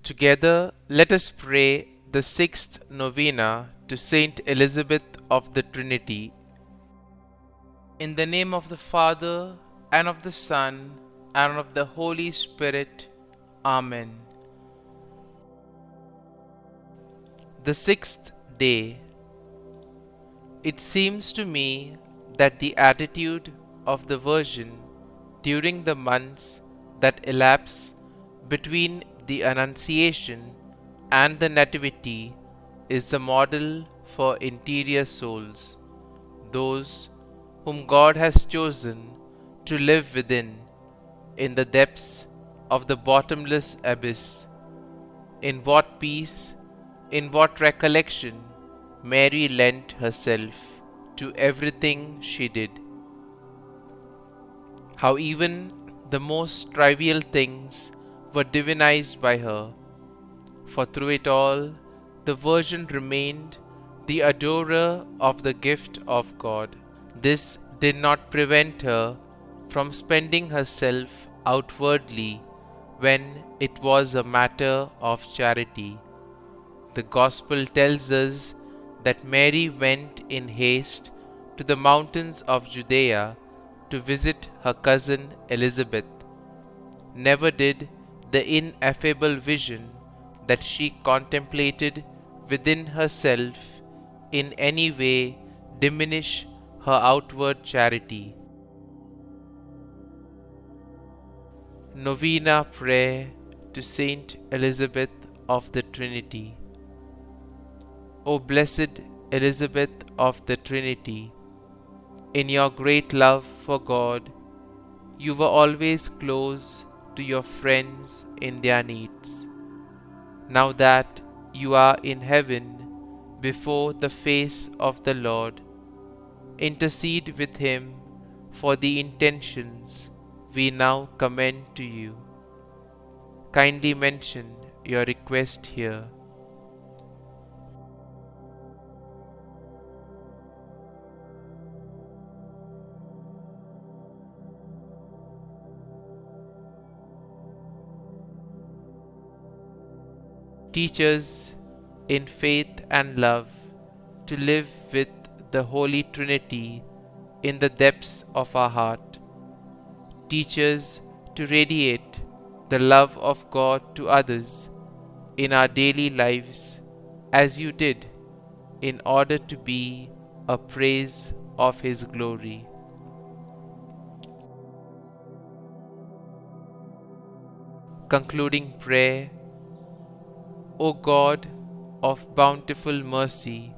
Together, let us pray the sixth novena to Saint Elizabeth of the Trinity. In the name of the Father, and of the Son, and of the Holy Spirit. Amen. The sixth day. It seems to me that the attitude of the Virgin during the months that elapse between the Annunciation and the Nativity is the model for interior souls, those whom God has chosen to live within, in the depths of the bottomless abyss. In what peace, in what recollection, Mary lent herself to everything she did. How even the most trivial things were divinized by her, for through it all the Virgin remained the adorer of the gift of God. This did not prevent her from spending herself outwardly when it was a matter of charity. The Gospel tells us that Mary went in haste to the mountains of Judea to visit her cousin Elizabeth. Never did the ineffable vision that she contemplated within herself in any way diminish her outward charity. Novena Prayer to Saint Elizabeth of the Trinity. O blessed Elizabeth of the Trinity, in your great love for God, you were always close to your friends in their needs. Now that you are in heaven before the face of the Lord, intercede with him for the intentions we now commend to you. Kindly mention your request here. Teach us in faith and love to live with the Holy Trinity in the depths of our heart. Teach us to radiate the love of God to others in our daily lives as you did, in order to be a praise of His glory. Concluding prayer. O God of bountiful mercy,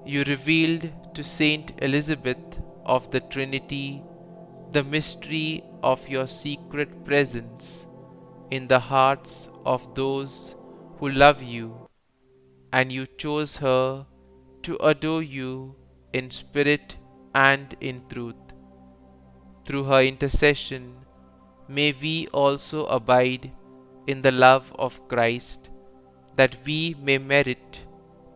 you revealed to Saint Elizabeth of the Trinity the mystery of your secret presence in the hearts of those who love you, and you chose her to adore you in spirit and in truth. Through her intercession, may we also abide in the love of Christ, that we may merit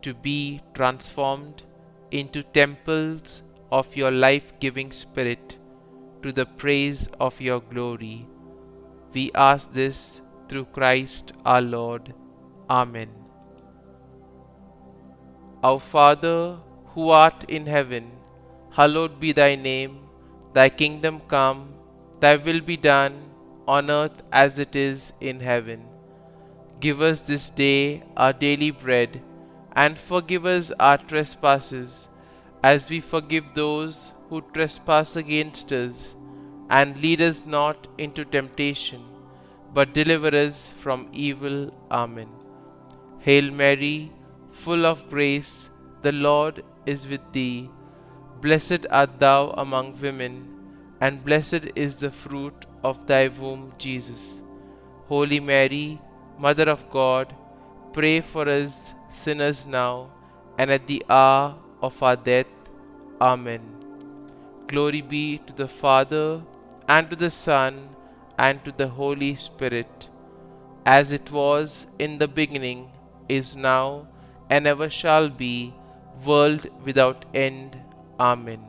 to be transformed into temples of your life-giving Spirit to the praise of your glory. We ask this through Christ our Lord. Amen. Our Father, who art in heaven, hallowed be thy name. Thy kingdom come, thy will be done, on earth as it is in heaven. Give us this day our daily bread, and forgive us our trespasses, as we forgive those who trespass against us. And lead us not into temptation, but deliver us from evil. Amen. Hail Mary, full of grace, the Lord is with thee. Blessed art thou among women, and blessed is the fruit of thy womb, Jesus. Holy Mary, Mother of God, pray for us sinners now and at the hour of our death. Amen. Glory be to the Father, and to the Son, and to the Holy Spirit, as it was in the beginning, is now, and ever shall be, world without end. Amen.